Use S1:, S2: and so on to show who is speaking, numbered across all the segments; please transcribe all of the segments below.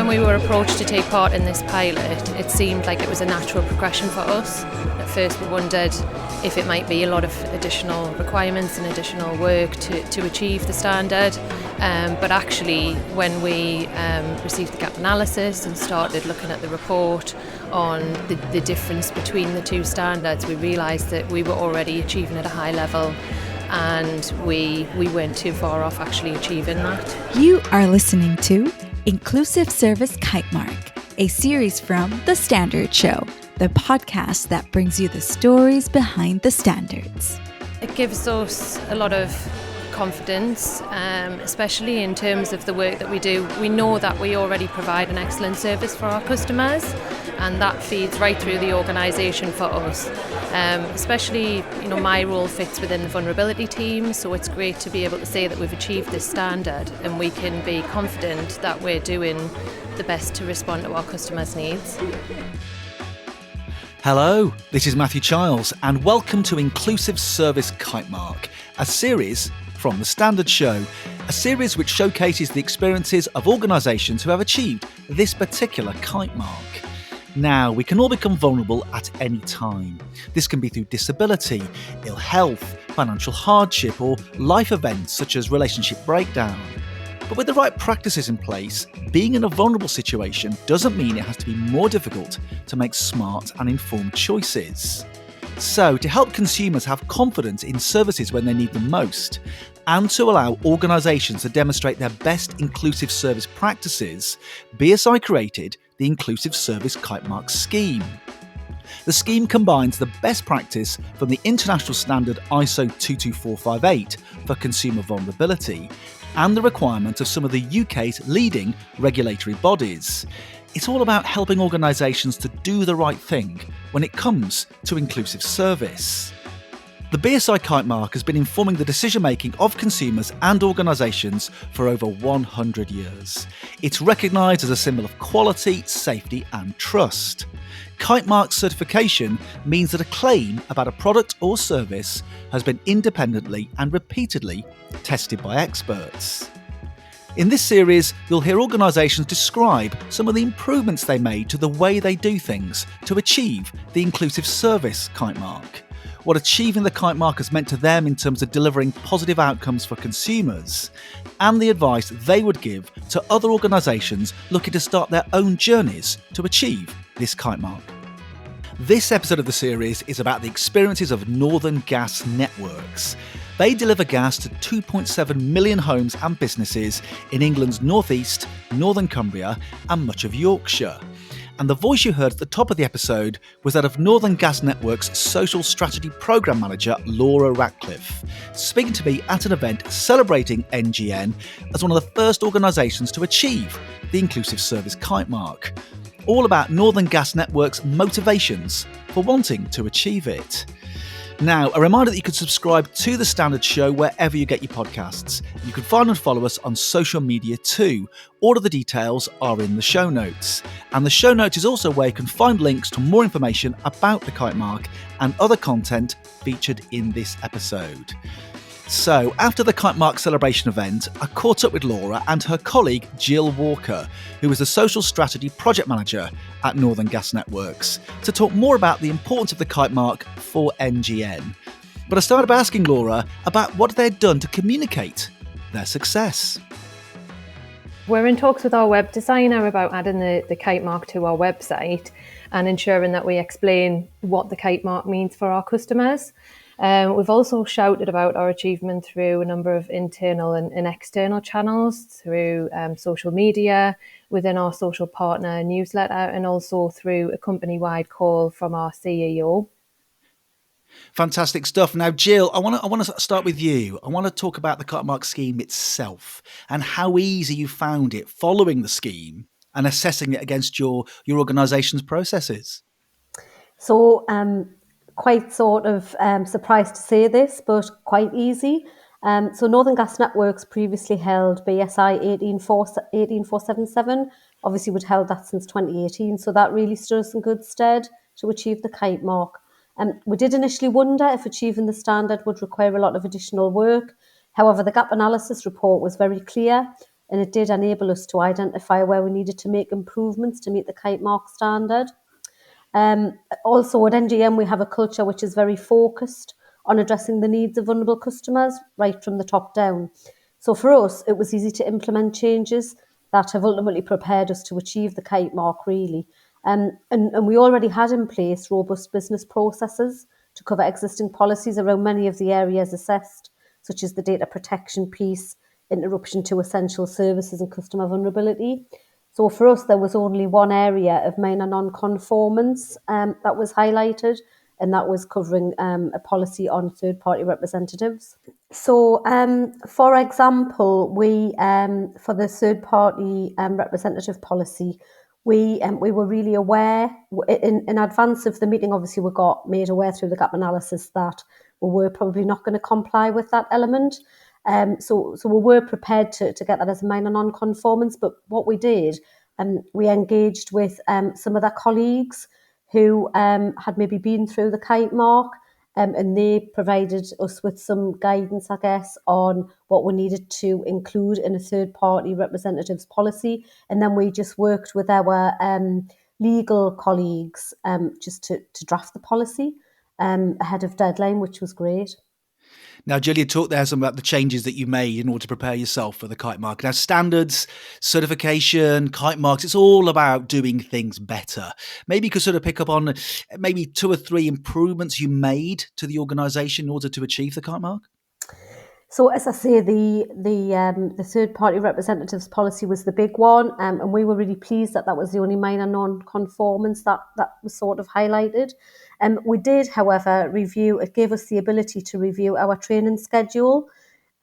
S1: When we were approached to take part in this pilot, it seemed like it was a natural progression for us. At first we wondered if it might be a lot of additional requirements and additional work to achieve the standard. But actually, when we received the gap analysis and started looking at the report on the difference between the two standards, we realised that we were already achieving at a high level, and we weren't too far off actually achieving that.
S2: You are listening to Inclusive Service Kitemark, a series from The Standard Show, the podcast that brings you the stories behind the standards.
S1: It gives us a lot of confidence, especially in terms of the work that we do. We know that we already provide an excellent service for our customers, and that feeds right through the organisation for us. Especially, my role fits within the vulnerability team, so it's great to be able to say that we've achieved this standard and we can be confident that we're doing the best to respond to our customers' needs.
S3: Hello, this is Matthew Childs, and welcome to Inclusive Service Kitemark, a series from The Standard Show, a series which showcases the experiences of organisations who have achieved this particular kite mark. Now, we can all become vulnerable at any time. This can be through disability, ill health, financial hardship, or life events such as relationship breakdown. But with the right practices in place, being in a vulnerable situation doesn't mean it has to be more difficult to make smart and informed choices. So, to help consumers have confidence in services when they need them most, and to allow organisations to demonstrate their best inclusive service practices, BSI created the Inclusive Service Kitemark scheme. The scheme combines the best practice from the international standard ISO 22458 for consumer vulnerability and the requirement of some of the UK's leading regulatory bodies. It's all about helping organisations to do the right thing when it comes to inclusive service. The BSI Kitemark has been informing the decision-making of consumers and organisations for over 100 years. It's recognised as a symbol of quality, safety and trust. Kitemark certification means that a claim about a product or service has been independently and repeatedly tested by experts. In this series, you'll hear organisations describe some of the improvements they made to the way they do things to achieve the Inclusive Service Kitemark, what achieving the Kitemark has meant to them in terms of delivering positive outcomes for consumers, and the advice they would give to other organisations looking to start their own journeys to achieve this Kitemark. This episode of the series is about the experiences of Northern Gas Networks. They deliver gas to 2.7 million homes and businesses in England's northeast, northern Cumbria and much of Yorkshire. And the voice you heard at the top of the episode was that of Northern Gas Network's Social Strategy Programme Manager, Laura Ratcliffe, speaking to me at an event celebrating NGN as one of the first organisations to achieve the Inclusive Service Kitemark. All about Northern Gas Network's motivations for wanting to achieve it. Now, a reminder that you can subscribe to The Standard Show wherever you get your podcasts. You can find and follow us on social media too. All of the details are in the show notes. And the show notes is also where you can find links to more information about the Kitemark and other content featured in this episode. So, after the Kitemark celebration event, I caught up with Laura and her colleague Jill Walker, who is the Social Strategy Project Manager at Northern Gas Networks, to talk more about the importance of the Kitemark for NGN. But I started by asking Laura about what they'd done to communicate their success.
S1: We're in talks with our web designer about adding the Kitemark to our website and ensuring that we explain what the Kitemark means for our customers. We've also shouted about our achievement through a number of internal and external channels, through social media, within our social partner newsletter, and also through a company-wide call from our CEO.
S3: Fantastic stuff. Now, Jill, I want to start with you. I want to talk about the Kitemark scheme itself and how easy you found it following the scheme and assessing it against your organisation's processes.
S4: So, quite sort of surprised to say this, but quite easy. So Northern Gas Networks previously held BSI 18477. Obviously, we'd held that since 2018, so that really stood us in good stead to achieve the Kitemark. We did initially wonder if achieving the standard would require a lot of additional work. However, the gap analysis report was very clear. and it did enable us to identify where we needed to make improvements to meet the Kitemark standard. Also at NGM, we have a culture which is very focused on addressing the needs of vulnerable customers right from the top down. So for us, it was easy to implement changes that have ultimately prepared us to achieve the Kitemark, really. And we already had in place robust business processes to cover existing policies around many of the areas assessed, such as the data protection piece, interruption to essential services and customer vulnerability. So for us, there was only one area of minor non-conformance that was highlighted, and that was covering a policy on third-party representatives. So, for example, we for the third-party representative policy, we were really aware in advance of the meeting. Obviously, we got made aware through the gap analysis that we were probably not going to comply with that element. So we were prepared to get that as a minor non-conformance. But what we did, we engaged with some of their colleagues who had maybe been through the Kitemark, and they provided us with some guidance, I guess, on what we needed to include in a third-party representatives policy. And then we just worked with our legal colleagues just to draft the policy ahead of deadline, which was great.
S3: Now, Julia, talk there some about the changes that you made in order to prepare yourself for the Kitemark. Now, standards, certification, Kitemarks, it's all about doing things better. Maybe you could sort of pick up on maybe 2 or 3 improvements you made to the organisation in order to achieve the Kitemark.
S4: So, as I say, the third party representatives policy was the big one, and we were really pleased that that was the only minor non-conformance that was sort of highlighted. We did, however, review. It gave us the ability to review our training schedule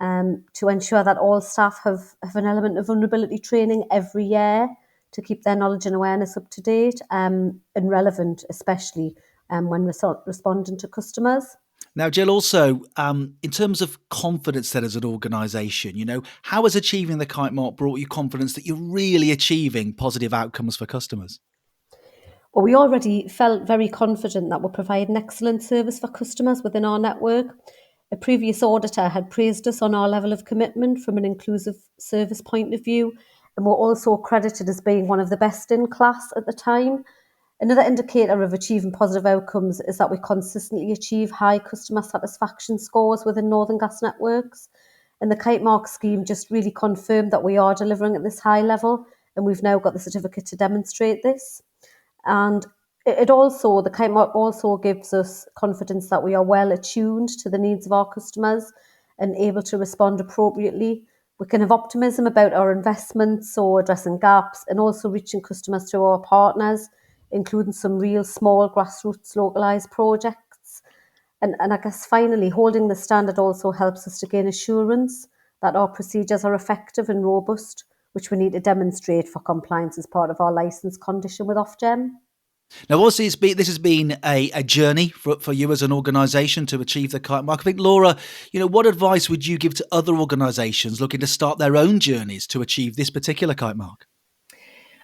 S4: to ensure that all staff have an element of vulnerability training every year to keep their knowledge and awareness up to date and relevant, especially when responding to customers.
S3: Now, Jill, also, in terms of confidence then as an organisation, how has achieving the Kitemark brought you confidence that you're really achieving positive outcomes for customers?
S4: Well, we already felt very confident that we're providing excellent service for customers within our network. A previous auditor had praised us on our level of commitment from an inclusive service point of view, and we're also credited as being one of the best in class at the time. Another indicator of achieving positive outcomes is that we consistently achieve high customer satisfaction scores within Northern Gas networks. And the Kitemark scheme just really confirmed that we are delivering at this high level, and we've now got the certificate to demonstrate this. And the Kitemark also gives us confidence that we are well attuned to the needs of our customers and able to respond appropriately. We can have optimism about our investments, so addressing gaps and also reaching customers through our partners, including some real small grassroots localised projects. And I guess finally, holding the standard also helps us to gain assurance that our procedures are effective and robust, which we need to demonstrate for compliance as part of our licence condition with Ofgem.
S3: Now, obviously, this has been a journey for you as an organisation to achieve the Kitemark. I think, Laura, what advice would you give to other organisations looking to start their own journeys to achieve this particular Kitemark?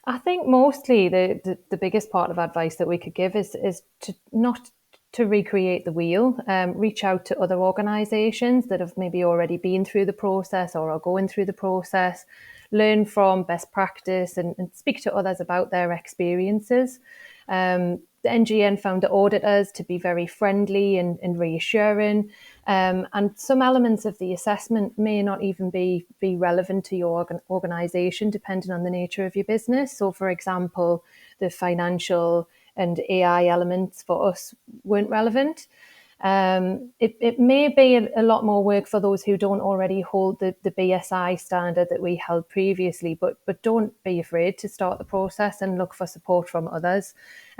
S1: I think mostly the biggest part of advice that we could give is to not to recreate the wheel. Reach out to other organisations that have maybe already been through the process or are going through the process. Learn from best practice and speak to others about their experiences. The NGN found the auditors to be very friendly and reassuring, and some elements of the assessment may not even be relevant to your organisation, depending on the nature of your business. So, for example, the financial and AI elements for us weren't relevant. It may be a lot more work for those who don't already hold the BSI standard that we held previously, but don't be afraid to start the process and look for support from others.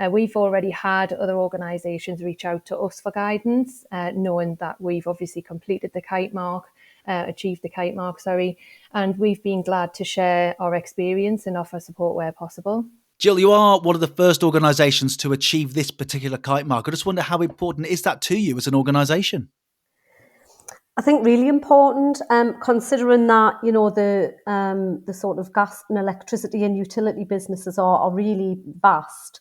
S1: We've already had other organisations reach out to us for guidance, knowing that we've obviously completed the Kitemark, achieved the Kitemark, and we've been glad to share our experience and offer support where possible.
S3: Jill, you are one of the first organisations to achieve this particular Kitemark. I just wonder how important is that to you as an organisation?
S4: I think really important, considering that the sort of gas and electricity and utility businesses are really vast.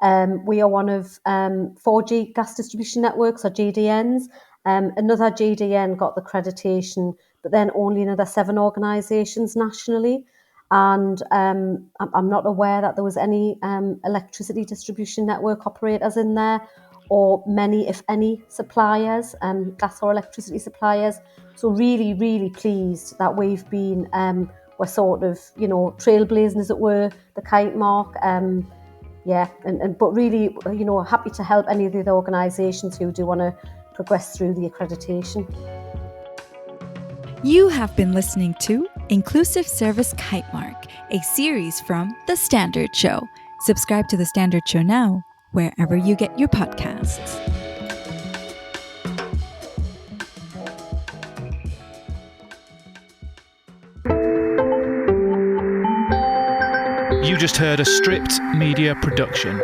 S4: We are one of 4 gas distribution networks, or JDNs. Another JDN got the accreditation but then only another 7 organisations nationally. And I'm not aware that there was any electricity distribution network operators in there, or many, if any, suppliers, gas or electricity suppliers. So really, really pleased that we've been, we're sort of, trailblazing, as it were, the Kitemark. But really, happy to help any of the other organisations who do want to progress through the accreditation.
S2: You have been listening to Inclusive Service Kitemark, a series from The Standard Show. Subscribe to The Standard Show now, wherever you get your podcasts.
S3: You just heard a Stripped Media production.